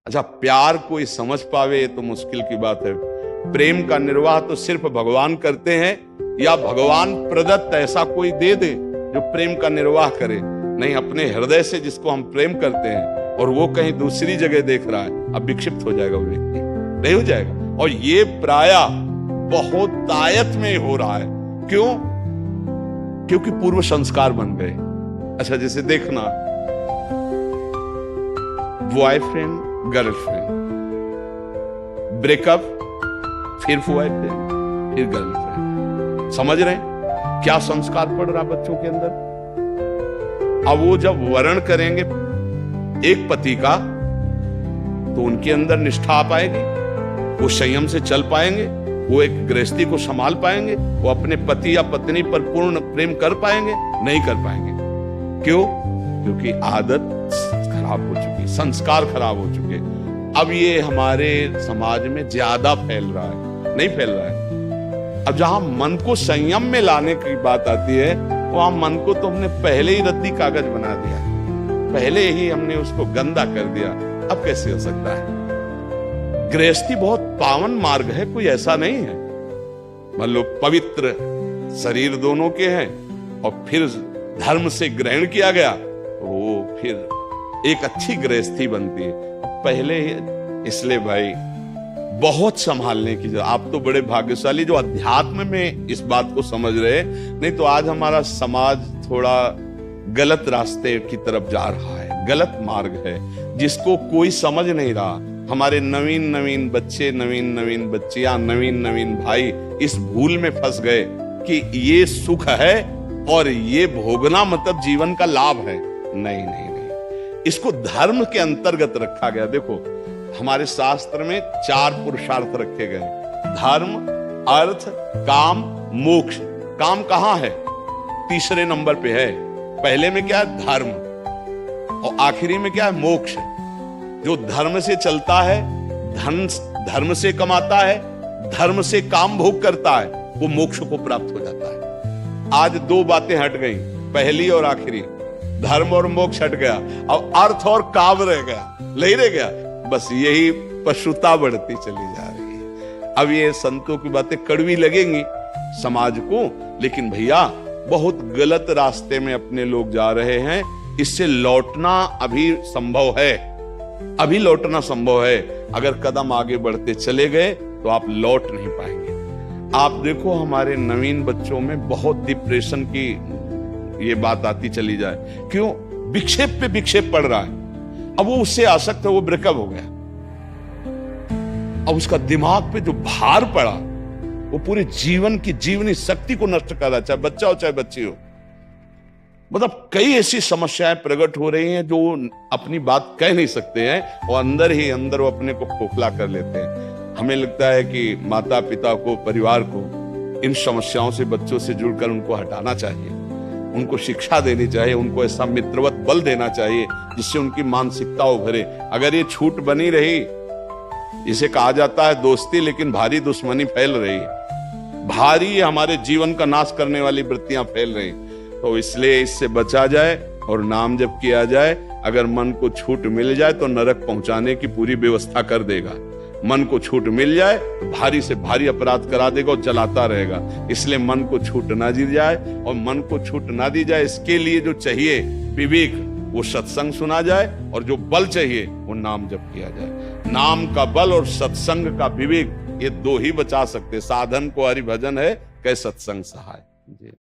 अच्छा, प्यार कोई समझ पावे ये तो मुश्किल की बात है। प्रेम का निर्वाह तो सिर्फ भगवान करते हैं, या भगवान प्रदत्त ऐसा कोई दे दे जो प्रेम का निर्वाह करे। नहीं, अपने हृदय से जिसको हम प्रेम करते हैं और वो कहीं दूसरी जगह देख रहा है, अब विक्षिप्त हो जाएगा वो व्यक्ति, नहीं हो जाएगा। और ये प्रायः बहुत तायत में हो रहा है। क्यों? क्योंकि पूर्व संस्कार बन गए। अच्छा, जैसे देखना, बॉयफ्रेंड गर्लफ्रेंड, ब्रेकअप, फिर बॉयफ्रेंड, फिर गर्लफ्रेंड। समझ रहे हैं क्या संस्कार पड़ रहा बच्चों के अंदर? अब वो जब वर्ण करेंगे एक पति का, तो उनके अंदर निष्ठा आ पाएगी, वो संयम से चल पाएंगे, वो एक गृहस्थी को संभाल पाएंगे, वो अपने पति या पत्नी पर पूर्ण प्रेम कर पाएंगे? नहीं कर पाएंगे। क्यों? क्योंकि आदत खराब हो चुकी, संस्कार खराब हो चुके। अब ये हमारे समाज में ज्यादा फैल रहा है, नहीं फैल रहा है। अब जहां मन को संयम में लाने की बात आती है, वहां मन को तो हमने पहले ही रद्दी कागज बना दिया, पहले ही हमने उसको गंदा कर दिया। अब कैसे हो सकता है? गृहस्थी बहुत पावन मार्ग है, कोई ऐसा नहीं है। मतलब पवित्र शरीर दोनों के हैं, और फिर धर्म से ग्रहण किया गया, वो फिर एक अच्छी गृहस्थी बनती है। पहले इसलिए भाई बहुत संभालने की जरूरत। आप तो बड़े भाग्यशाली जो अध्यात्म में इस बात को समझ रहे, नहीं तो आज हमारा समाज थोड़ा गलत रास्ते की तरफ जा रहा है, गलत मार्ग है जिसको कोई समझ नहीं रहा। हमारे नवीन नवीन बच्चे, नवीन नवीन बच्चियां, नवीन नवीन भाई इस भूल में फंस गए कि ये सुख है और ये भोगना मतलब जीवन का लाभ है। नहीं नहीं नहीं, इसको धर्म के अंतर्गत रखा गया। देखो, हमारे शास्त्र में 4 पुरुषार्थ रखे गए: धर्म, अर्थ, काम, मोक्ष। काम कहां है? तीसरे नंबर पे है। पहले में क्या है? धर्म, और आखिरी में क्या है? मोक्ष। जो धर्म से चलता है, धन धर्म से कमाता है, धर्म से काम भोग करता है, वो मोक्ष को प्राप्त हो जाता है। आज 2 बातें हट गई, पहली और आखिरी। धर्म और मोक्ष हट गया, अब अर्थ और काम रह गया, नहीं रह गया। बस यही पशुता बढ़ती चली जा रही है। अब ये संतों की बातें कड़वी लगेंगी समाज को, लेकिन भैया बहुत गलत रास्ते में अपने लोग जा रहे हैं। इससे लौटना अभी संभव है, अभी लौटना संभव है। अगर कदम आगे बढ़ते चले गए तो आप लौट नहीं पाएंगे। आप देखो, हमारे नवीन बच्चों में बहुत डिप्रेशन की ये बात आती चली जाए। क्यों? विक्षेप पे विक्षेप पड़ रहा है। अब वो उससे आसक्त है, वो ब्रेकअप हो गया, अब उसका दिमाग पे जो भार पड़ा, वो पूरे जीवन की जीवनी शक्ति को नष्ट कर रहा, चाहे बच्चा हो चाहे बच्ची हो। मतलब कई ऐसी समस्याएं प्रकट हो रही हैं जो अपनी बात कह नहीं सकते हैं, और अंदर ही अंदर वो अपने को खोखला कर लेते हैं। हमें लगता है कि माता पिता को, परिवार को इन समस्याओं से, बच्चों से जुड़कर उनको हटाना चाहिए, उनको शिक्षा देनी चाहिए, उनको ऐसा मित्रवत बल देना चाहिए जिससे उनकी मानसिकता उभरे। अगर ये छूट बनी रही, इसे कहा जाता है दोस्ती, लेकिन भारी दुश्मनी फैल रही है, भारी हमारे जीवन का नाश करने वाली वृत्तियां फैल रही। तो इसलिए इससे बचा जाए और नाम जप किया जाए। अगर मन को छूट मिल जाए तो नरक पहुंचाने की पूरी व्यवस्था कर देगा। मन को छूट मिल जाए तो भारी से भारी अपराध करा देगा और जलाता रहेगा। इसलिए मन को छूट ना दी जाए, और मन को छूट ना दी जाए इसके लिए जो चाहिए विवेक, वो सत्संग सुना जाए, और जो बल चाहिए वो नाम जप किया जाए। नाम का बल और सत्संग का विवेक, ये 2 ही बचा सकते। साधन को हरि भजन है, कै सत्संग सहाय।